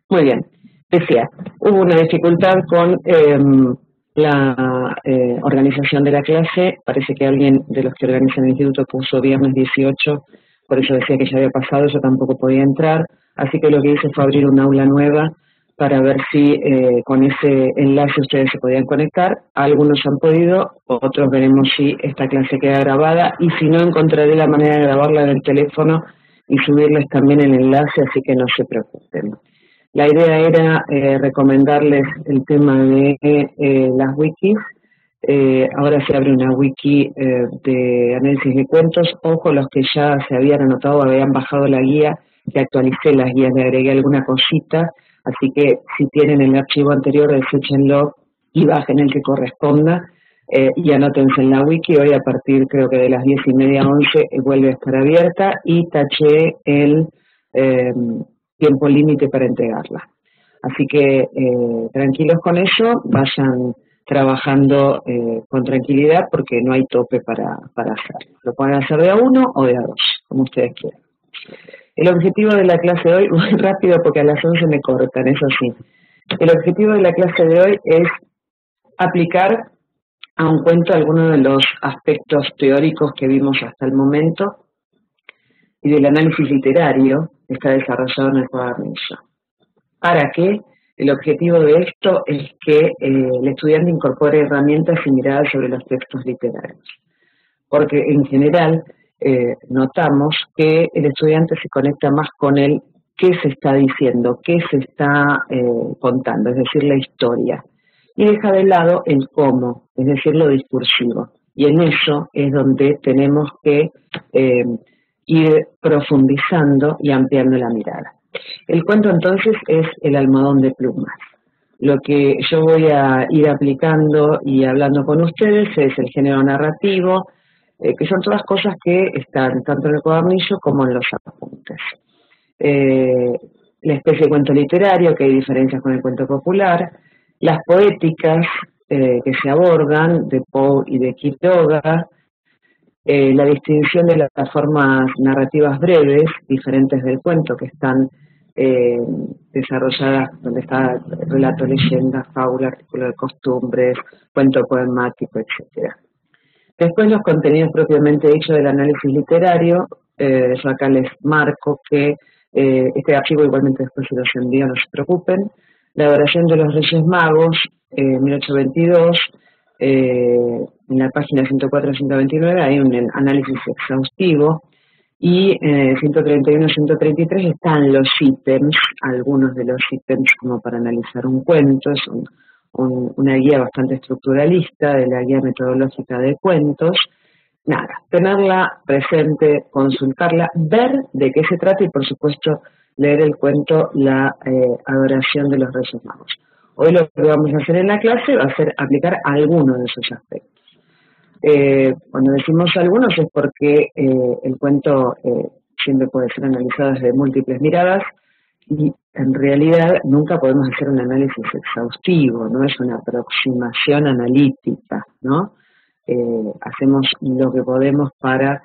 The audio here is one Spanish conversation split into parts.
Muy bien. Decía, hubo una dificultad con la organización de la clase. Parece que alguien de los que organizan el instituto puso viernes 18, por eso decía que ya había pasado, yo tampoco podía entrar. Así que lo que hice fue abrir un aula nueva para ver si con ese enlace ustedes se podían conectar. Algunos han podido, otros veremos si esta clase queda grabada y si no, encontraré la manera de grabarla en el teléfono y subirles también el enlace, así que no se preocupen. La idea era recomendarles el tema de las wikis. Ahora se abre una wiki de análisis de cuentos. Ojo, los que ya se habían anotado, habían bajado la guía, que actualicé las guías, le agregué alguna cosita. Así que si tienen el archivo anterior, deséchenlo y bajen el que corresponda. Y anótense en la wiki. Hoy a partir creo que de las 10:30, 11 vuelve a estar abierta y taché el tiempo límite para entregarla. Así que tranquilos con eso, vayan trabajando con tranquilidad porque no hay tope para hacerlo. Lo pueden hacer de a uno o de a dos, como ustedes quieran. El objetivo de la clase de hoy, muy rápido porque a las 11 me cortan, eso sí. El objetivo de la clase de hoy es aplicar a un cuento algunos de los aspectos teóricos que vimos hasta el momento y del análisis literario que está desarrollado en el cuadernillo. ¿Para qué? El objetivo de esto es que el estudiante incorpore herramientas y miradas sobre los textos literarios. Porque en general notamos que el estudiante se conecta más con el qué se está diciendo, qué se está contando, es decir, la historia. Y deja de lado el cómo, es decir, lo discursivo. Y en eso es donde tenemos que ir profundizando y ampliando la mirada. El cuento entonces es El almohadón de plumas. Lo que yo voy a ir aplicando y hablando con ustedes es el género narrativo, que son todas cosas que están tanto en el cuadernillo como en los apuntes. La especie de cuento literario, que hay diferencias con el cuento popular, las poéticas que se abordan de Poe y de Quiroga, la distinción de las formas narrativas breves, diferentes del cuento, que están desarrolladas, donde está relato, leyenda, fábula, artículo de costumbres, cuento poemático, etc. Después los contenidos propiamente dichos del análisis literario. Yo acá les marco que este archivo igualmente después se los envío, no se preocupen. La adoración de los Reyes Magos, 1822, en la página 104-129 hay un análisis exhaustivo y 131-133 están los ítems, algunos de los ítems como para analizar un cuento. Es una guía bastante estructuralista de la guía metodológica de cuentos. Nada, tenerla presente, consultarla, ver de qué se trata y por supuesto leer el cuento La adoración de los Reyes Magos. Hoy lo que vamos a hacer en la clase va a ser aplicar algunos de esos aspectos. Cuando decimos algunos es porque el cuento siempre puede ser analizado desde múltiples miradas y en realidad nunca podemos hacer un análisis exhaustivo, no es una aproximación analítica, ¿no? Hacemos lo que podemos para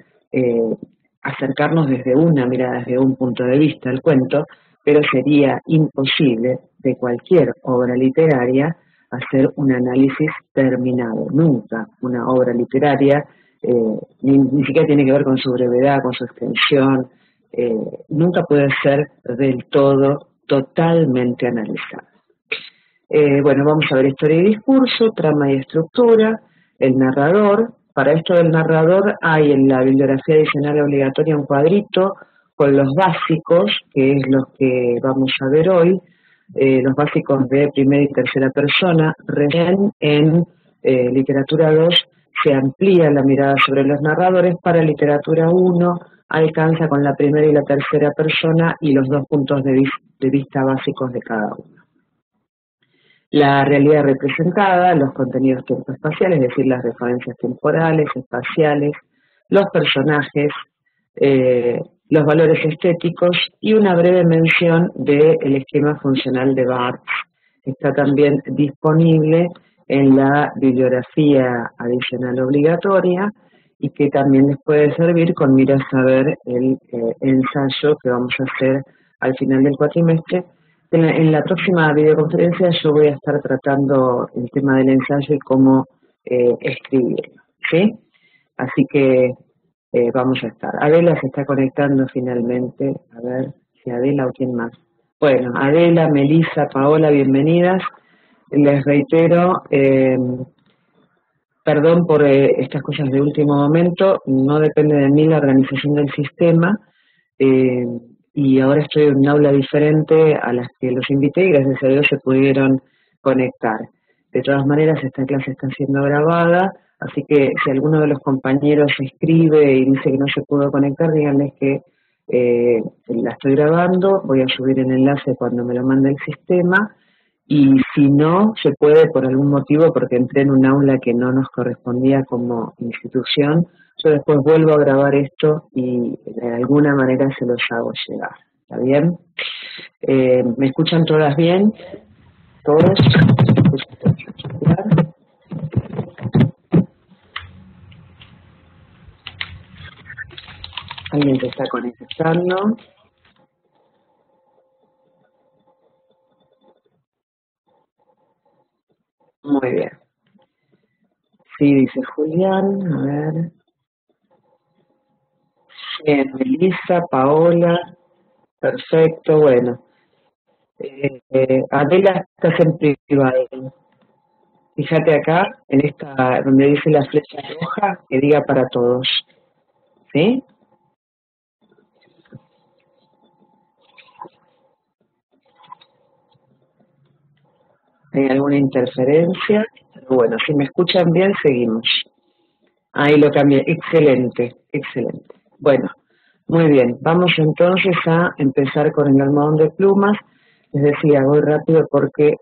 acercarnos desde una mirada, desde un punto de vista al cuento, pero sería imposible de cualquier obra literaria hacer un análisis terminado. Nunca una obra literaria, ni siquiera tiene que ver con su brevedad, con su extensión, nunca puede ser del todo totalmente analizada. Bueno, vamos a ver historia y discurso, trama y estructura, el narrador. Para esto del narrador hay en la bibliografía adicional obligatoria un cuadrito con los básicos, que es lo que vamos a ver hoy, los básicos de primera y tercera persona. Recién en literatura 2 se amplía la mirada sobre los narradores. Para literatura 1 alcanza con la primera y la tercera persona y los dos puntos de vista básicos de cada uno. La realidad representada, los contenidos tempoespaciales, es decir, las referencias temporales, espaciales, los personajes, los valores estéticos y una breve mención del esquema funcional de Barthes. Está también disponible en la bibliografía adicional obligatoria y que también les puede servir con miras a ver el ensayo que vamos a hacer al final del cuatrimestre, En la próxima videoconferencia yo voy a estar tratando el tema del ensayo y cómo escribirlo, ¿sí? Así que vamos a estar. Adela se está conectando finalmente. A ver si Adela o quién más. Bueno, Adela, Melissa, Paola, bienvenidas. Les reitero, perdón por estas cosas de último momento, no depende de mí la organización del sistema, y ahora estoy en un aula diferente a las que los invité y gracias a Dios se pudieron conectar. De todas maneras, esta clase está siendo grabada, así que si alguno de los compañeros escribe y dice que no se pudo conectar, díganles que la estoy grabando, voy a subir el enlace cuando me lo mande el sistema, y si no se puede por algún motivo, porque entré en un aula que no nos correspondía como institución, yo después vuelvo a grabar esto y de alguna manera se los hago llegar. ¿Está bien? ¿Me escuchan todas bien? ¿Todos? ¿Alguien se está conectando? Muy bien. Sí, dice Julián, a ver. Bien, Melissa, Paola, perfecto, bueno. Adela, estás en privado. Fíjate acá, en esta, donde dice la flecha roja, que diga para todos. ¿Sí? ¿Hay alguna interferencia? Bueno, si me escuchan bien, seguimos. Ahí lo cambié. Excelente, excelente. Bueno, muy bien. Vamos entonces a empezar con el almohadón de plumas. Les decía, voy rápido porque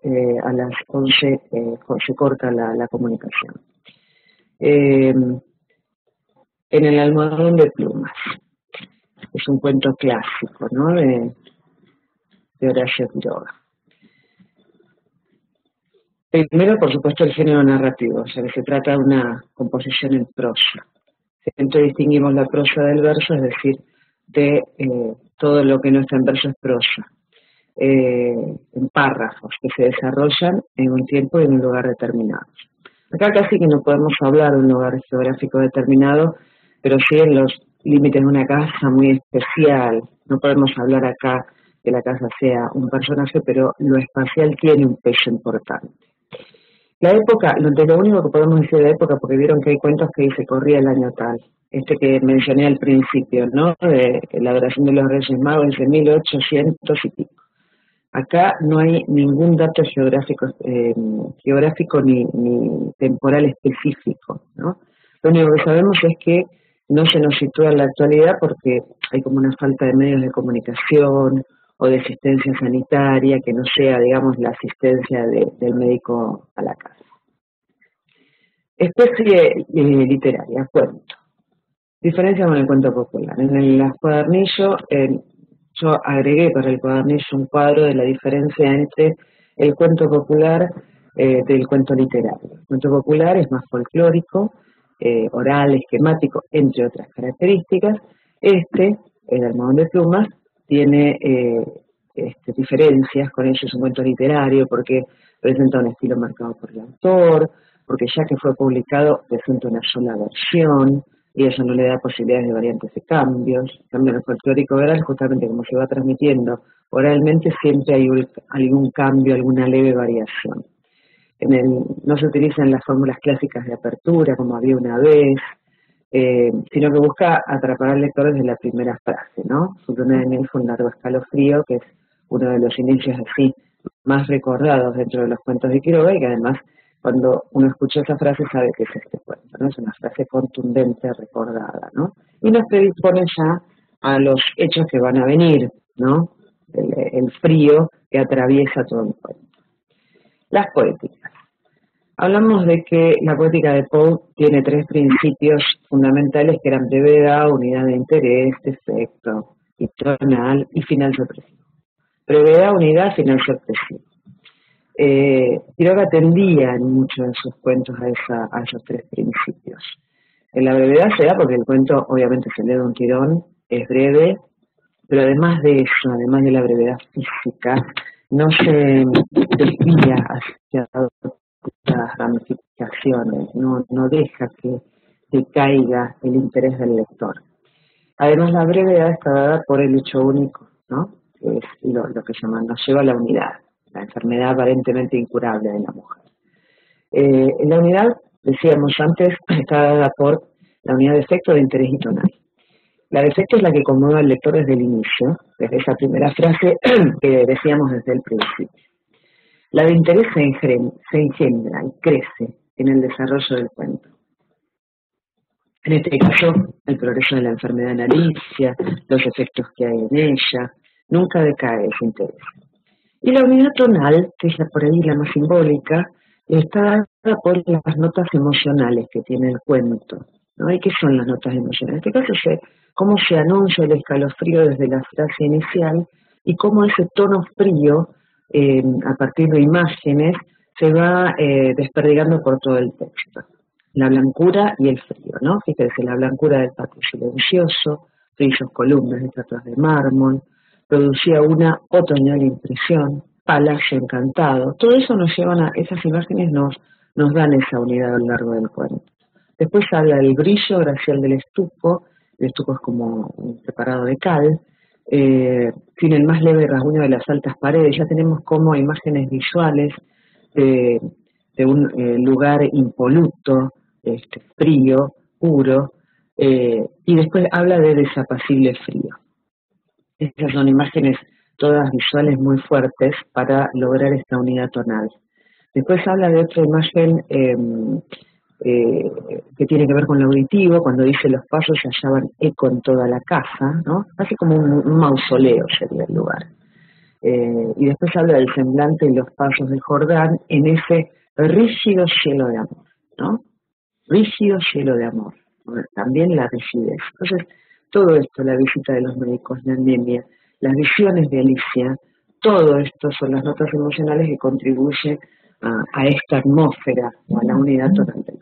a las 11 se corta la comunicación. En el almohadón de plumas. Es un cuento clásico, ¿no? De Horacio Quiroga. Primero, por supuesto, el género narrativo, o sea que se trata de una composición en prosa. Siempre distinguimos la prosa del verso, es decir, de todo lo que no está en verso es prosa, en párrafos que se desarrollan en un tiempo y en un lugar determinado. Acá casi que no podemos hablar de un lugar geográfico determinado, pero sí en los límites de una casa muy especial. No podemos hablar acá que la casa sea un personaje, pero lo espacial tiene un peso importante. La época, lo único que podemos decir de la época, porque vieron que hay cuentos que dice corría el año tal, este que mencioné al principio, ¿no? De la adoración de los Reyes Magos, de 1800 y pico. Acá no hay ningún dato geográfico ni temporal específico, ¿no? Lo único que sabemos es que no se nos sitúa en la actualidad porque hay como una falta de medios de comunicación o de asistencia sanitaria que no sea, digamos, la asistencia del médico a la casa. Especie literaria, cuento. Diferencia con el cuento popular. En el cuadernillo, yo agregué para el cuadernillo un cuadro de la diferencia entre el cuento popular del cuento literario. El cuento popular es más folclórico, oral, esquemático, entre otras características. El almohadón de plumas, tiene diferencias con ellos, es un cuento literario porque presenta un estilo marcado por el autor, porque ya que fue publicado presenta una sola versión y eso no le da posibilidades de variantes y cambios. En cambio, en el folclórico oral, justamente como se va transmitiendo oralmente, siempre hay algún cambio, alguna leve variación. No se utilizan las fórmulas clásicas de apertura, como había una vez, sino que busca atrapar al lector desde la primera frase, ¿no? Su luna de miel fue un largo escalofrío, que es uno de los inicios así más recordados dentro de los cuentos de Quiroga, y que además cuando uno escucha esa frase sabe que es este cuento, ¿no? Es una frase contundente, recordada, ¿no? Y nos predispone ya a los hechos que van a venir, ¿no? El frío que atraviesa todo el cuento. Las poéticas. Hablamos de que la poética de Poe tiene tres principios fundamentales que eran brevedad, unidad de interés, defecto, y tonal y final sorpresivo. Brevedad, unidad, final sorpresivo. Quiroga tendía en muchos de sus cuentos a esos tres principios. En la brevedad se da porque el cuento obviamente se lee de un tirón, es breve, pero además de eso, además de la brevedad física, no se desvía hacia otras ramificaciones, no deja que caiga el interés del lector. Además, la brevedad está dada por el hecho único, ¿no? Que es lo que nos lleva a la unidad, la enfermedad aparentemente incurable de la mujer. La unidad, decíamos antes, está dada por la unidad de efecto, de interés y tonal. La de efecto es la que conmueve al lector desde el inicio, desde esa primera frase que decíamos desde el principio. La de interés se engendra y crece en el desarrollo del cuento. En este caso, el progreso de la enfermedad naricia, los efectos que hay en ella, nunca decae ese interés. Y la unidad tonal, que es por ahí la más simbólica, está dada por las notas emocionales que tiene el cuento, ¿no? ¿Y qué son las notas emocionales? En este caso es cómo se anuncia el escalofrío desde la frase inicial y cómo ese tono frío, a partir de imágenes, se va desperdigando por todo el texto. La blancura y el frío, ¿no? Fíjense, la blancura del patio silencioso, frisos columnas de estatuas de mármol, producía una otoñal impresión, palacio encantado. Todo eso nos llevan esas imágenes nos dan esa unidad a lo largo del cuento. Después habla del brillo gracial del estuco. El estuco es como un preparado de cal. Tiene el más leve rasguño de las altas paredes. Ya tenemos como imágenes visuales de un lugar impoluto, frío, puro, y después habla de desapacible frío. Estas son imágenes todas visuales muy fuertes para lograr esta unidad tonal. Después habla de otra imagen que tiene que ver con lo auditivo, cuando dice los pasos se hallaban eco en toda la casa, ¿no? Así como un mausoleo sería el lugar. Y después habla del semblante y los pasos de Jordán en ese rígido cielo de amor, ¿no? Rígido cielo de amor, también la rigidez. Entonces, todo esto, la visita de los médicos, la anemia, las visiones de Alicia, todo esto son las notas emocionales que contribuyen a esta atmósfera o a la unidad total del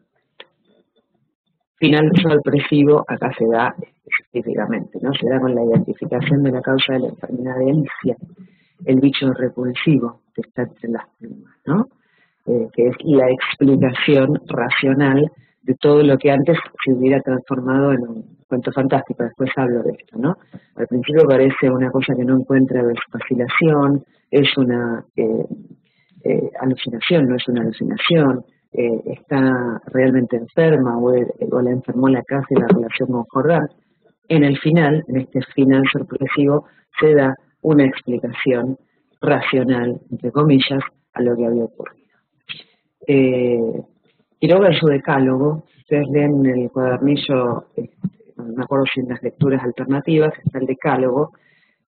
final sorpresivo. Acá se da específicamente, ¿no? Se da con la identificación de la causa de la enfermedad de Alicia, el bicho repulsivo que está entre las plumas, ¿no? Que es la explicación racional de todo lo que antes se hubiera transformado en un cuento fantástico. Después hablo de esto, ¿no? Al principio parece una cosa que no encuentra vacilación, es una alucinación, no es una alucinación, está realmente enferma o la enfermó la casa y la relación con Jordán. En el final, en este final sorpresivo, se da una explicación racional, entre comillas, a lo que había ocurrido. Quiroga en su decálogo, ustedes leen en el cuadernillo, no me acuerdo si en las lecturas alternativas, está el decálogo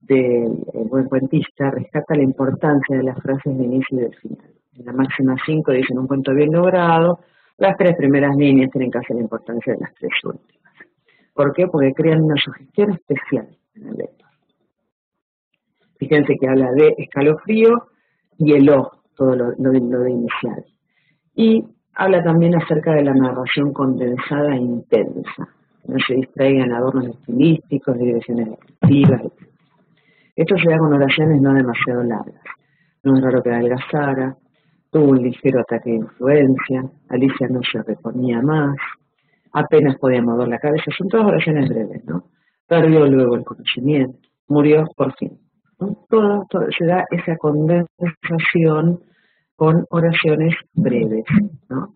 del buen cuentista, rescata la importancia de las frases de inicio y del final. En la máxima 5 dicen un cuento bien logrado, las 3 primeras líneas tienen que hacer la importancia de las 3 últimas. ¿Por qué? Porque crean una sugestión especial en el lector. Fíjense que habla de escalofrío y el ojo, todo lo de inicial. Y habla también acerca de la narración condensada e intensa. No se distraigan adornos estilísticos, direcciones descriptivas, etc. Esto se da con oraciones no demasiado largas. No es raro que adelgazara, tuvo un ligero ataque de influencia, Alicia no se reponía más, apenas podía mover la cabeza. Son todas oraciones breves, ¿no? Perdió luego el conocimiento, murió por fin, ¿no? Todo se da esa condensación con oraciones breves, ¿no?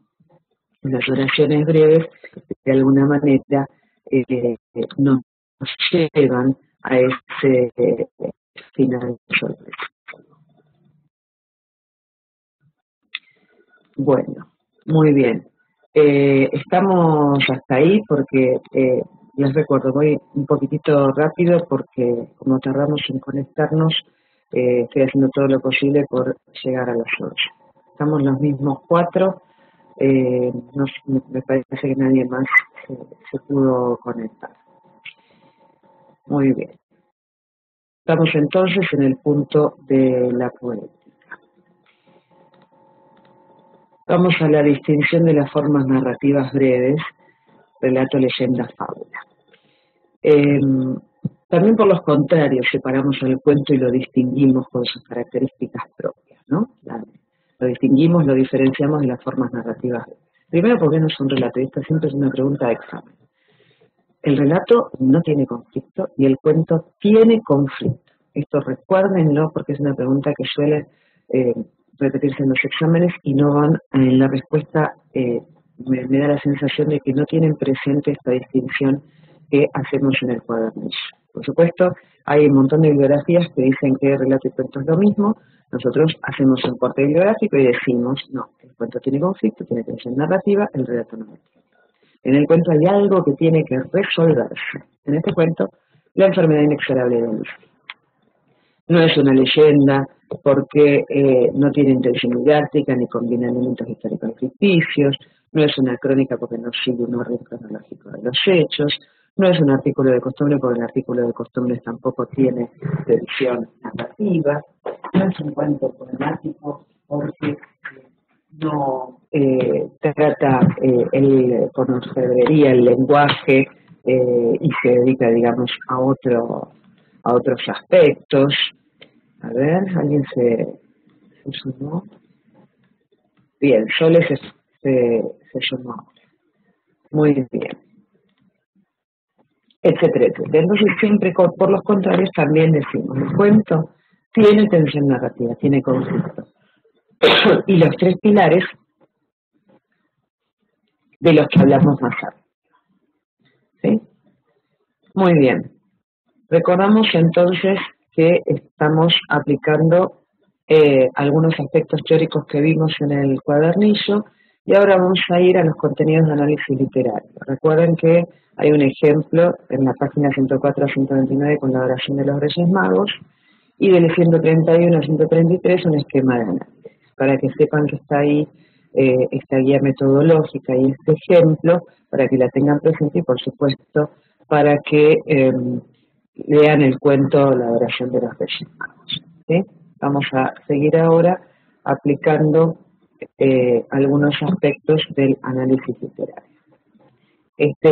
Las oraciones breves, de alguna manera, nos llevan a ese final sorpresa. Bueno, muy bien. Estamos hasta ahí porque, les recuerdo, voy un poquitito rápido porque como tardamos en conectarnos, estoy haciendo todo lo posible por llegar a las 8. Estamos los mismos 4, me parece que nadie más se pudo conectar. Muy bien. Estamos entonces en el punto de la poética. Vamos a la distinción de las formas narrativas breves, relato, leyenda, fábula. También por los contrarios separamos el cuento y lo distinguimos con sus características propias, ¿no? Lo distinguimos, lo diferenciamos de las formas narrativas. Primero, porque no es un relato, y esta siempre es una pregunta de examen. El relato no tiene conflicto y el cuento tiene conflicto. Esto recuérdenlo porque es una pregunta que suele repetirse en los exámenes y no van en la respuesta, me da la sensación de que no tienen presente esta distinción que hacemos en el cuadernillo. Por supuesto, hay un montón de bibliografías que dicen que relato y cuento es lo mismo. Nosotros hacemos un corte bibliográfico y decimos, no, el cuento tiene conflicto, tiene tensión narrativa, el relato no lo tiene. En el cuento hay algo que tiene que resolverse. En este cuento, la enfermedad inexorable de Lucy. No es una leyenda porque no tiene intención didáctica ni combina elementos históricos ficticios, no es una crónica porque no sigue un orden cronológico de los hechos, no es un artículo de costumbre porque el artículo de costumbres tampoco tiene previsión narrativa, no es un cuento poemático porque no trata con orfebrería el lenguaje y se dedica, digamos, a otros aspectos. A ver, ¿alguien se sumó? Bien, Sole se sumó ahora. Muy bien. Etcétera, etcétera. Entonces siempre por los contrarios también decimos, el cuento tiene tensión narrativa, tiene conflicto. Y los tres pilares de los que hablamos más tarde. ¿Sí? Muy bien. Recordamos entonces que estamos aplicando algunos aspectos teóricos que vimos en el cuadernillo y ahora vamos a ir a los contenidos de análisis literario. Recuerden que hay un ejemplo en la página 104 a 129 con la oración de los Reyes Magos y del 131 a 133 un esquema de análisis. Para que sepan que está ahí esta guía metodológica y este ejemplo, para que la tengan presente y por supuesto para que lean el cuento La oración de los Reyes Magos. ¿Sí? Vamos a seguir ahora aplicando algunos aspectos del análisis literario. Este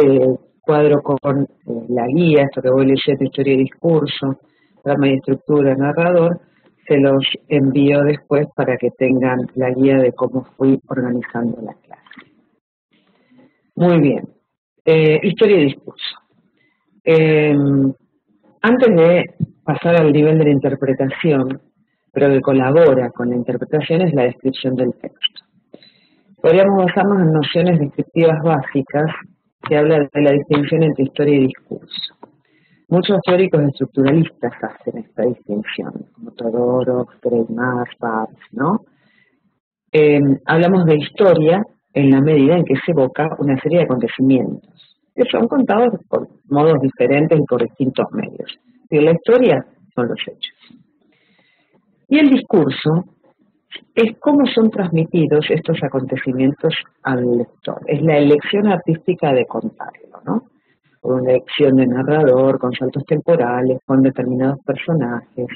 cuadro con la guía, esto que voy leyendo, historia y discurso, trama y estructura, narrador, se los envío después para que tengan la guía de cómo fui organizando la clase. Muy bien. Historia y discurso. Antes de pasar al nivel de la interpretación, pero que colabora con la interpretación, es la descripción del texto. Podríamos basarnos en nociones descriptivas básicas que hablan de la distinción entre historia y discurso. Muchos teóricos estructuralistas hacen esta distinción, como Todorov, Greimar, Barthes, ¿no? Hablamos de historia en la medida en que se evoca una serie de acontecimientos, que son contados por modos diferentes y por distintos medios. Y la historia son los hechos. Y el discurso es cómo son transmitidos estos acontecimientos al lector. Es la elección artística de contarlo, ¿no? Por una elección de narrador, con saltos temporales, con determinados personajes.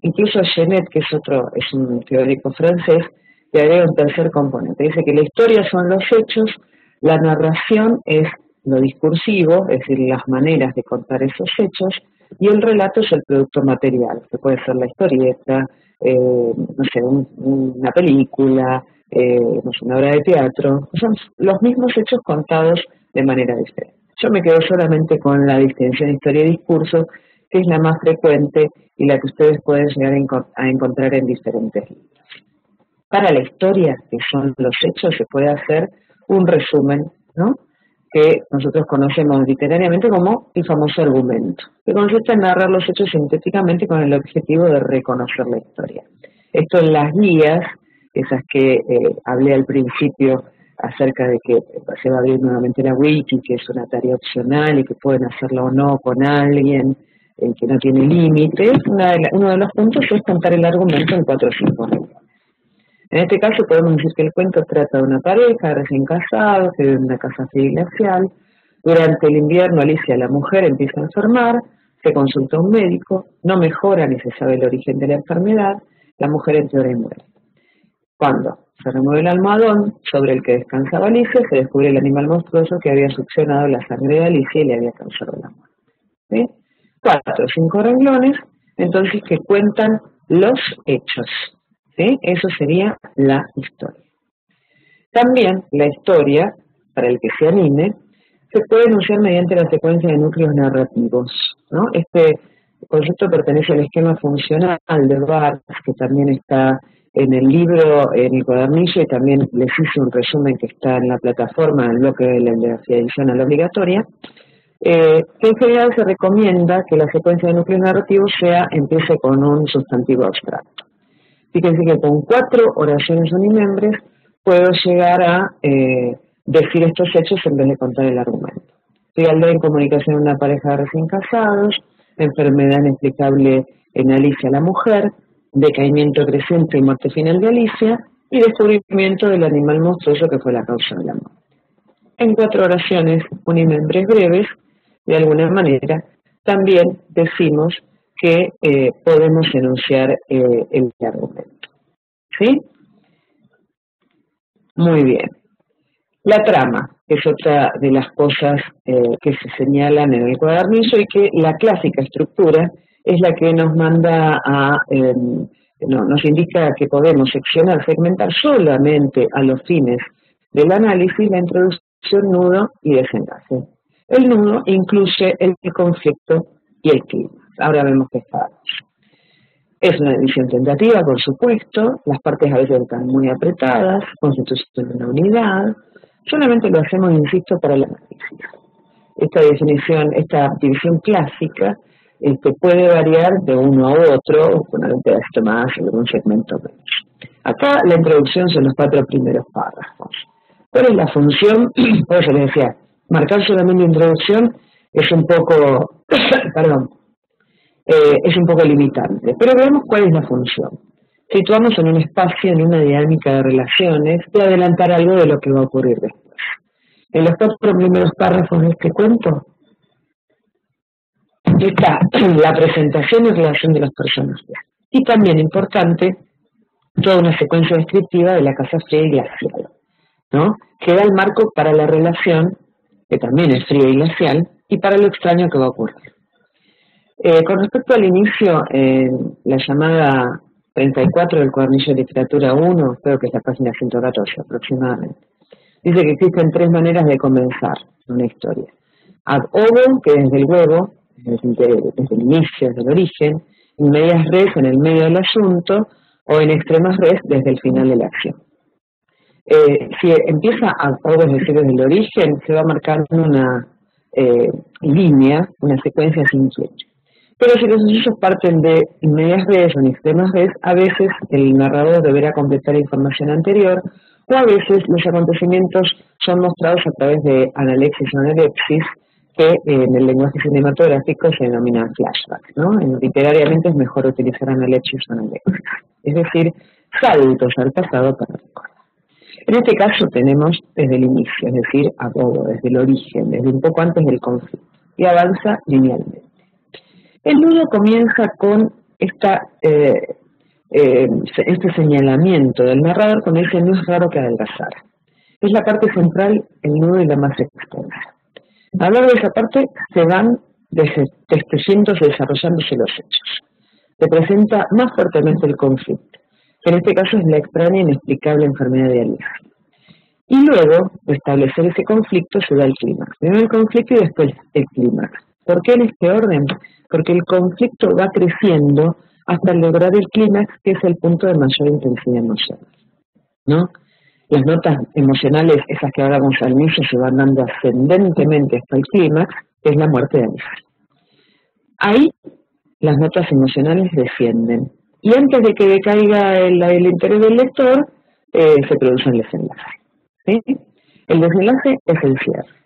Incluso Genet, que es un teórico francés, le agrega un tercer componente. Dice que la historia son los hechos, la narración es lo discursivo, es decir, las maneras de contar esos hechos, y el relato es el producto material, que puede ser la historieta, no sé, una película, no sé, una obra de teatro. Son los mismos hechos contados de manera diferente. Yo me quedo solamente con la distinción historia y discurso, que es la más frecuente y la que ustedes pueden llegar a encontrar en diferentes libros. Para la historia, que son los hechos, se puede hacer un resumen, ¿no?, que nosotros conocemos literariamente como el famoso argumento, que consiste en narrar los hechos sintéticamente con el objetivo de reconocer la historia. Esto en las guías, esas que hablé al principio acerca de que se va a abrir nuevamente la wiki, que es una tarea opcional y que pueden hacerlo o no con alguien, que no tiene límites. Uno de los puntos es contar el argumento en 4 o 5 renglones. En este caso podemos decir que el cuento trata de una pareja recién casados que vive en una casa glacial. Durante el invierno Alicia, la mujer, empieza a enfermar, se consulta a un médico, no mejora ni se sabe el origen de la enfermedad, la mujer empeora y muere. Cuando se remueve el almohadón sobre el que descansaba Alicia, se descubre el animal monstruoso que había succionado la sangre de Alicia y le había causado la muerte. ¿sí? 4 o 5 renglones, entonces que cuentan los hechos, ¿sí? Eso sería la historia. También la historia, para el que se anime, se puede enunciar mediante la secuencia de núcleos narrativos, ¿no? Este concepto pertenece al esquema funcional de Barthes, que también está en el libro, en el cuadernillo, y también les hice un resumen que está en la plataforma, en el bloque de la bibliografía adicional obligatoria, que en general se recomienda que la secuencia de núcleos narrativos empiece con un sustantivo abstracto. Fíjense que con 4 oraciones unimembres puedo llegar a decir estos hechos en vez de contar el argumento. Frialdad en comunicación de una pareja de recién casados, enfermedad inexplicable en Alicia la mujer, decaimiento creciente y muerte final de Alicia, y descubrimiento del animal monstruoso que fue la causa de la muerte. En 4 oraciones unimembres breves, de alguna manera, también decimos que podemos enunciar el argumento. ¿Sí? Muy bien. La trama es otra de las cosas que se señalan en el cuadernillo y que la clásica estructura es la que nos manda nos indica que podemos seccionar, segmentar solamente a los fines del análisis la introducción, nudo y desenlace. El nudo incluye el conflicto y el clima. Ahora vemos que está. Es una división tentativa, por supuesto, las partes a veces están muy apretadas, constituyen una unidad, solamente lo hacemos, insisto, para el análisis. Esta división clásica puede variar de uno a otro, con algún pedacito más y algún segmento menos. Acá la introducción son los 4 primeros párrafos. ¿Cuál es la función? Por eso les decía, marcar solamente introducción es un poco, es un poco limitante, pero veamos cuál es la función. Situamos en un espacio, en una dinámica de relaciones, y adelantar algo de lo que va a ocurrir después. En los 4 primeros párrafos de este cuento está la presentación y relación de los personajes. Y también importante, toda una secuencia descriptiva de la casa fría y glacial, ¿no? Que da el marco para la relación, que también es fría y glacial, y para lo extraño que va a ocurrir. Con respecto al inicio, la llamada 34 del cuadernillo de literatura 1, creo que es la página 114 aproximadamente, dice que existen 3 maneras de comenzar una historia. Ad ovo, que es desde el huevo, desde el inicio, desde el origen; in medias res, en el medio del asunto; o en extremas res, desde el final de la acción. Si empieza ad ovo, es decir, desde el origen, se va marcando una línea, una secuencia sin quiebre. Pero si los hechos parten de in medias res o en extremas res, a veces el narrador deberá completar la información anterior, o a veces los acontecimientos son mostrados a través de analexis o analepsis, que en el lenguaje cinematográfico se denomina flashback, ¿no? Literariamente es mejor utilizar analepsis o analexis, es decir, saltos al pasado para recordar. En este caso tenemos desde el inicio, es decir, a todo, desde el origen, desde un poco antes del conflicto, y avanza linealmente. El nudo comienza con este señalamiento del narrador cuando dice: no es raro que adelgazar. Es la parte central, el nudo, y la más extensa. A lo largo de esa parte se van desarrollándose los hechos. Se presenta más fuertemente el conflicto, que en este caso es la extraña e inexplicable enfermedad de Alicia. Y luego de establecer ese conflicto se da el clímax. Primero el conflicto y después el clímax. ¿Por qué en este orden? Porque el conflicto va creciendo hasta lograr el clímax, que es el punto de mayor intensidad emocional, ¿no? Las notas emocionales, esas que hablamos al inicio, se van dando ascendentemente hasta el clímax, que es la muerte de Alicia. Ahí las notas emocionales descienden. Y antes de que decaiga el interés del lector, se produce el desenlace, ¿sí? El desenlace es el cierre.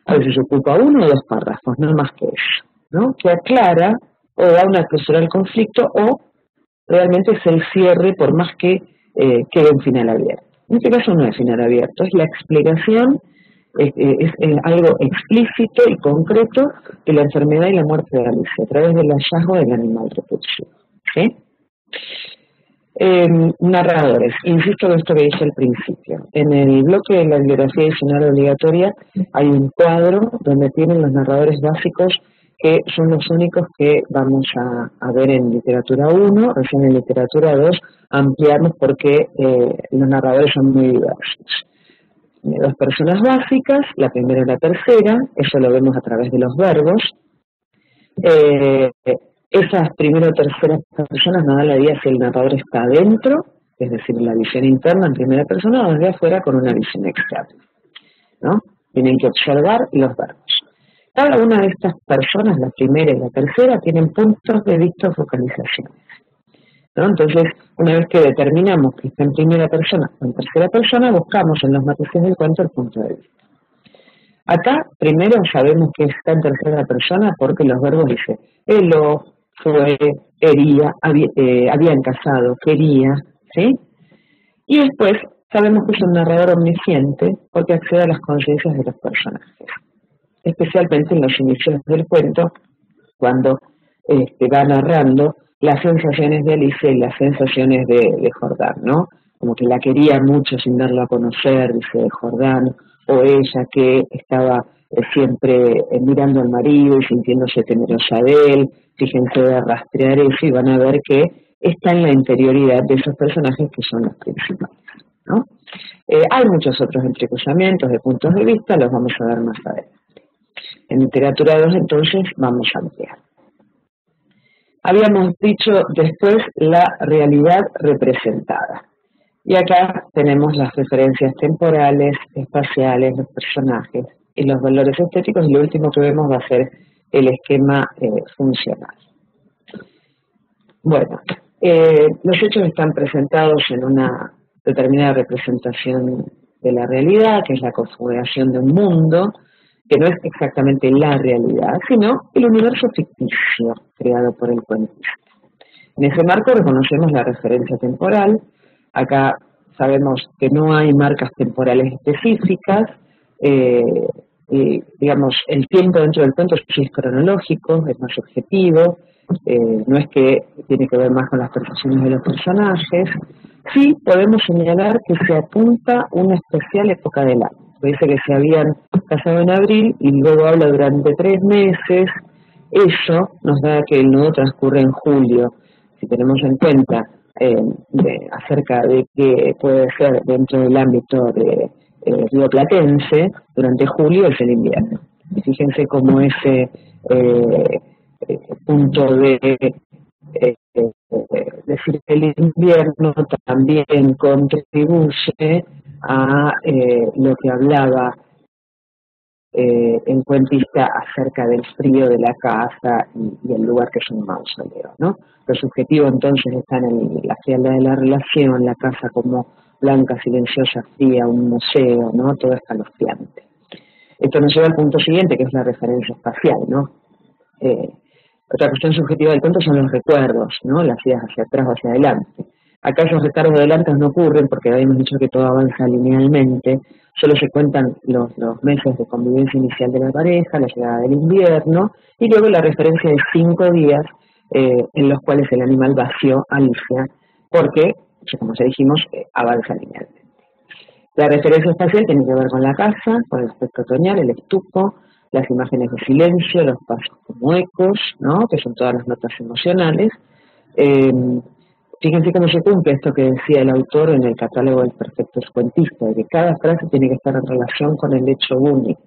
A veces ocupa 1 o 2 párrafos, no más que eso, ¿no? Que aclara o da una clausura al conflicto, o realmente es el cierre, por más que quede un final abierto. En este caso no es final abierto, es la explicación, es algo explícito y concreto de la enfermedad y la muerte de Alicia a través del hallazgo del animal repulsivo, ¿sí? Narradores, insisto en esto que dije al principio. En el bloque de la bibliografía adicional obligatoria hay un cuadro donde tienen los narradores básicos que son los únicos que vamos a ver en literatura 1, recién en literatura 2 ampliamos porque los narradores son muy diversos. Dos personas básicas, la primera y la tercera, eso lo vemos a través de los verbos. Esas primera o tercera personas nos dan la idea si el narrador está adentro, es decir, la visión interna en primera persona, o desde afuera con una visión externa, ¿no? Tienen que observar los verbos. Cada una de estas personas, la primera y la tercera, tienen puntos de vista o focalizaciones, ¿no? Entonces, una vez que determinamos que está en primera persona o en tercera persona, buscamos en los matices del cuento el punto de vista. Acá, primero sabemos que está en tercera persona porque los verbos dicen heló, fue, hería, habían casado, quería, ¿sí? Y después sabemos que es un narrador omnisciente porque accede a las conciencias de los personajes, especialmente en los inicios del cuento, cuando va narrando las sensaciones de Alicia y las sensaciones de Jordán, ¿no? Como que la quería mucho sin darlo a conocer, dice Jordán, o ella que estaba siempre mirando al marido y sintiéndose temerosa de él. Fíjense de rastrear eso y van a ver que está en la interioridad de esos personajes que son los principales, ¿no? Hay muchos otros entrecruzamientos de puntos de vista, los vamos a ver más adelante. En literatura 2 entonces vamos a ampliar. Habíamos dicho después la realidad representada. Y acá tenemos las referencias temporales, espaciales, los personajes y los valores estéticos, y lo último que vemos va a ser el esquema funcional. Bueno, los hechos están presentados en una determinada representación de la realidad, que es la configuración de un mundo, que no es exactamente la realidad, sino el universo ficticio creado por el cuentista. En ese marco reconocemos la referencia temporal. Acá sabemos que no hay marcas temporales específicas, digamos, el tiempo dentro del cuento sí es cronológico, es más objetivo, no es que tiene que ver más con las percepciones de los personajes. Sí podemos señalar que se apunta una especial época del año. Dice que se habían casado en abril y luego habla durante 3 meses. Eso nos da que el nudo transcurre en julio. Si tenemos en cuenta acerca de que puede ser dentro del ámbito de rioplatense, durante julio es el invierno. Y fíjense cómo ese punto de decir que el invierno también contribuye a lo que hablaba el cuentista acerca del frío de la casa y el lugar que es un mausoleo, ¿no? Lo subjetivo entonces está en la frialdad de la relación, la casa como blanca, silenciosa, fría, un museo, ¿no? Todo escalofriante. Esto nos lleva al punto siguiente, que es la referencia espacial, ¿no? Otra cuestión subjetiva del cuento son los recuerdos, ¿no? Las ideas hacia atrás o hacia adelante. Acá esos recargos de adelantos no ocurren porque habíamos dicho que todo avanza linealmente, solo se cuentan los meses de convivencia inicial de la pareja, la llegada del invierno, y luego la referencia de 5 días en los cuales el animal vació a Alicia, porque, como ya dijimos, avanza linealmente. La referencia espacial tiene que ver con la casa, con el aspecto otoñal, el estuco, las imágenes de silencio, los pasos como ecos, ¿no? Que son todas las notas emocionales. Fíjense cómo se cumple esto que decía el autor en el catálogo del perfecto cuentista, de que cada frase tiene que estar en relación con el hecho único,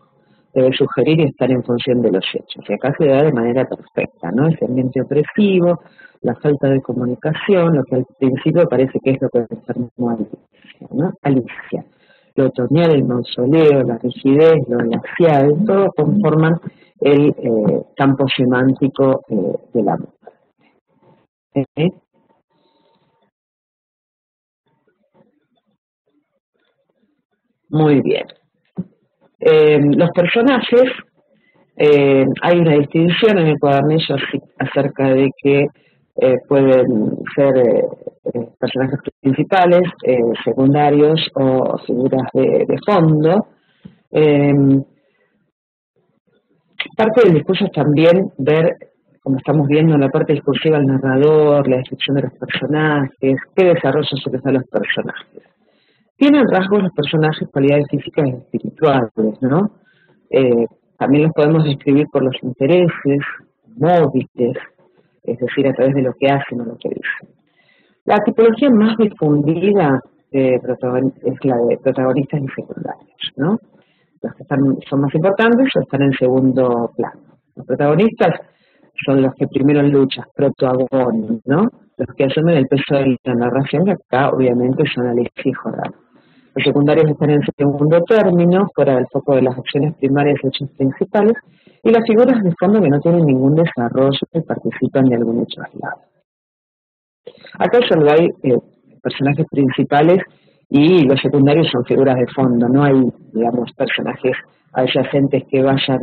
debe sugerir y estar en función de los hechos. Y acá se da de manera perfecta, ¿no? Ese ambiente opresivo, la falta de comunicación, lo que al principio parece que es lo que enfermó a Alicia, ¿no? Alicia. Lo otoñal, el mausoleo, la rigidez, lo glacial, todo conforman el campo semántico del amor. Muy bien. Los personajes, hay una distinción en el cuadernillo acerca de que pueden ser personajes principales, secundarios o figuras de fondo. Parte del discurso es también ver, como estamos viendo en la parte discursiva, el narrador, la descripción de los personajes, qué desarrollo se les da a los personajes. Tienen rasgos los personajes, cualidades físicas y espirituales, ¿no? También los podemos describir por los intereses, móviles, es decir, a través de lo que hacen o lo que dicen. La tipología más difundida es la de protagonistas y secundarios, ¿no? Los que son más importantes o están en segundo plano. Los protagonistas son los que primero luchan, protagonistas, ¿no? Los que asumen el peso de la narración, que acá obviamente son Alicia y Jordán. Los secundarios están en segundo término, fuera del foco de las acciones primarias y hechos principales, y las figuras de fondo que no tienen ningún desarrollo y participan de algún hecho aislado. Acá solo hay personajes principales y los secundarios son figuras de fondo, no hay, digamos, personajes adyacentes que vayan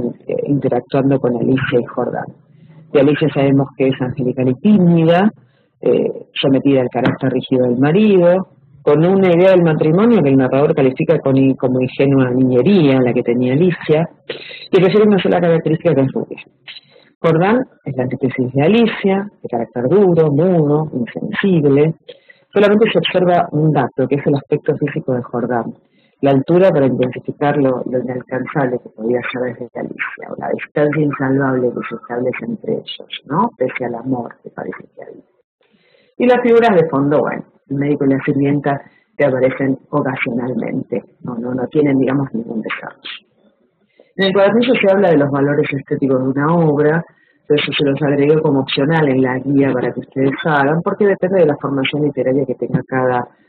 interactuando con Alicia y Jordán. De Alicia sabemos que es angelical y tímida, sometida al carácter rígido del marido, con una idea del matrimonio que el narrador califica como ingenua niñería, la que tenía Alicia, y refiere una sola característica que es rubia. Jordán es la antítesis de Alicia, de carácter duro, mudo, insensible. Solamente se observa un dato, que es el aspecto físico de Jordán, la altura para intensificar lo inalcanzable que podía ser desde Alicia, o la distancia insalvable que se establece entre ellos, ¿no? Pese al amor que parece que hay. Y las figuras de fondo, bueno, el médico y la sirvienta que aparecen ocasionalmente, no tienen, digamos, ningún desarrollo. En el cuadernillo se habla de los valores estéticos de una obra, eso se los agregué como opcional en la guía para que ustedes hagan, porque depende de la formación literaria que tenga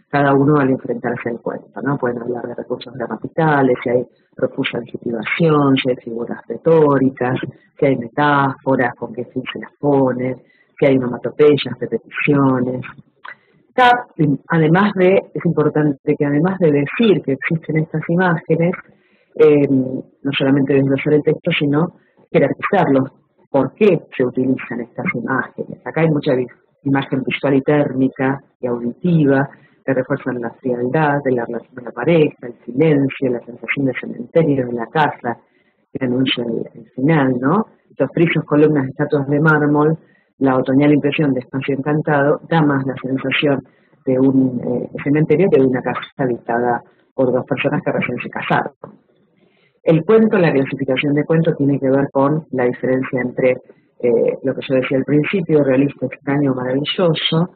cada uno al enfrentarse al cuento, ¿no? Pueden hablar de recursos gramaticales, si hay profusa adjetivación, si hay figuras retóricas, si hay metáforas, con qué fin se las pone, si hay onomatopeyas, repeticiones. Acá, es importante que además de decir que existen estas imágenes, no solamente desglosar el texto, sino jerarquizarlos. ¿Por qué se utilizan estas imágenes? Acá hay mucha imagen visual y térmica y auditiva que refuerzan la frialdad de la relación de la pareja, el silencio, la sensación de cementerio de la casa, que anuncia el final, ¿no? Estos frisos, columnas, estatuas de mármol, la otoñal impresión de espacio encantado, da más la sensación de un cementerio que de una casa habitada por dos personas que recién se casaron. El cuento, la clasificación de cuento, tiene que ver con la diferencia entre lo que yo decía al principio, realista, extraño, maravilloso.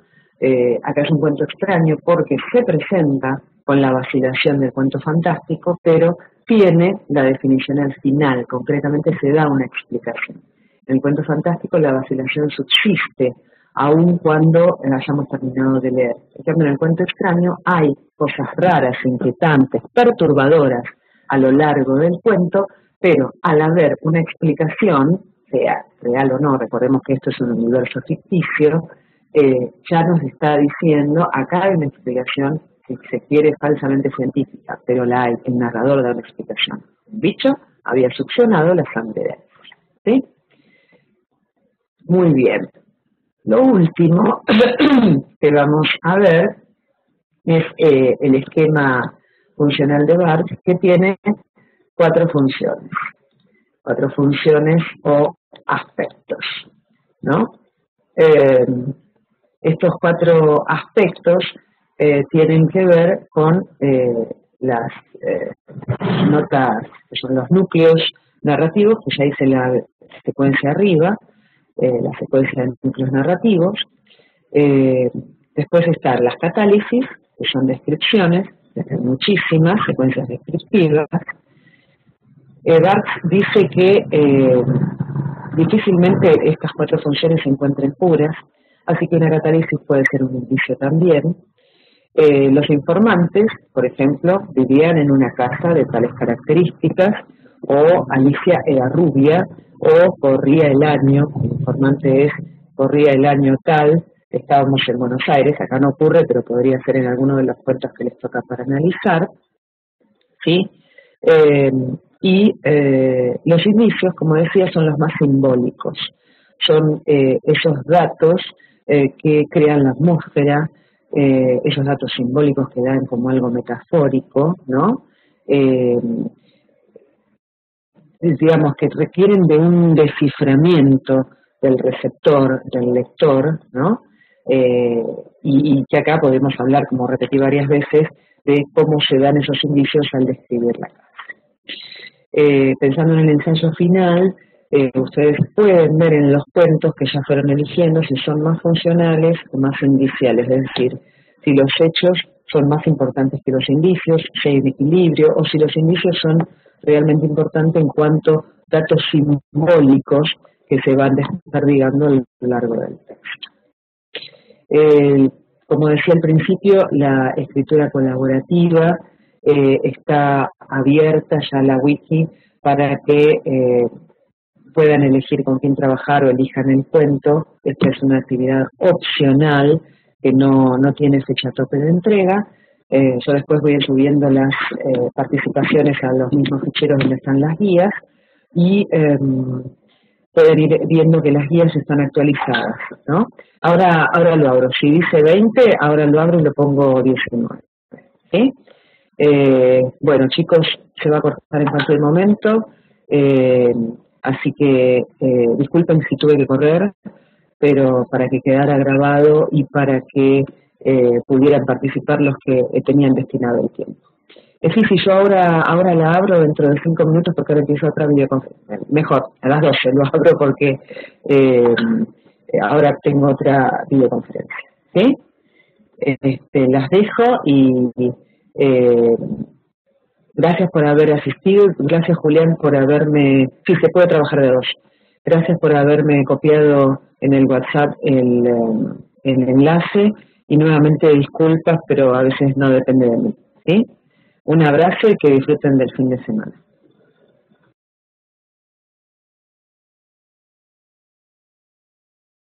Acá es un cuento extraño porque se presenta con la vacilación del cuento fantástico, pero tiene la definición al final, concretamente se da una explicación. En el cuento fantástico la vacilación subsiste, aun cuando hayamos terminado de leer. En cambio, en el cuento extraño hay cosas raras, inquietantes, perturbadoras, a lo largo del cuento, pero al haber una explicación, sea real o no, recordemos que esto es un universo ficticio, ya nos está diciendo, acá hay una explicación, si se quiere, falsamente científica, pero la hay, el narrador da una explicación. Un bicho había succionado la sangre de él. ¿Sí? Muy bien. Lo último que vamos a ver es el esquema funcional de Barthes, que tiene cuatro funciones o aspectos, ¿no? Estos cuatro aspectos tienen que ver con las notas, que son los núcleos narrativos, que ya hice la secuencia arriba, la secuencia de núcleos narrativos. Después están las catálisis, que son descripciones, muchísimas secuencias descriptivas. Barthes dice que difícilmente estas cuatro funciones se encuentren puras, así que una catálisis puede ser un indicio también. Los informantes, por ejemplo, vivían en una casa de tales características, o Alicia era rubia, o corría el año, el informante es, corría el año tal, estábamos en Buenos Aires, acá no ocurre, pero podría ser en alguno de los cuentos que les toca para analizar, ¿sí? Los indicios, como decía, son los más simbólicos, son esos datos que crean la atmósfera, esos datos simbólicos que dan como algo metafórico, ¿no? Digamos que requieren de un desciframiento del receptor, del lector, ¿no? Y que acá podemos hablar, como repetí varias veces, de cómo se dan esos indicios al describir la casa. Pensando en el ensayo final, ustedes pueden ver en los cuentos que ya fueron eligiendo si son más funcionales o más indiciales, es decir, si los hechos son más importantes que los indicios, si hay un equilibrio, o si los indicios son realmente importantes en cuanto a datos simbólicos que se van desperdigando a lo largo del texto. Como decía al principio, la escritura colaborativa está abierta ya a la wiki para que puedan elegir con quién trabajar o elijan el cuento. Esta es una actividad opcional que no tiene fecha tope de entrega. Yo después voy a ir subiendo las participaciones a los mismos ficheros donde están las guías y pueden ir viendo que las guías están actualizadas, ¿no? Ahora lo abro. Si dice 20, ahora lo abro y lo pongo 19. ¿Sí? Bueno, chicos, se va a cortar en cualquier momento. Así que disculpen si tuve que correr, pero para que quedara grabado y para que pudieran participar los que tenían destinado el tiempo. Sí, yo ahora la abro dentro de 5 minutos porque ahora empiezo otra videoconferencia. Mejor, a las 12 lo abro porque ahora tengo otra videoconferencia. ¿Sí? Las dejo y gracias por haber asistido. Gracias, Julián, por haberme... Sí, se puede trabajar de 2. Gracias por haberme copiado en el WhatsApp el enlace y nuevamente disculpas, pero a veces no depende de mí. ¿Sí? Un abrazo y que disfruten del fin de semana.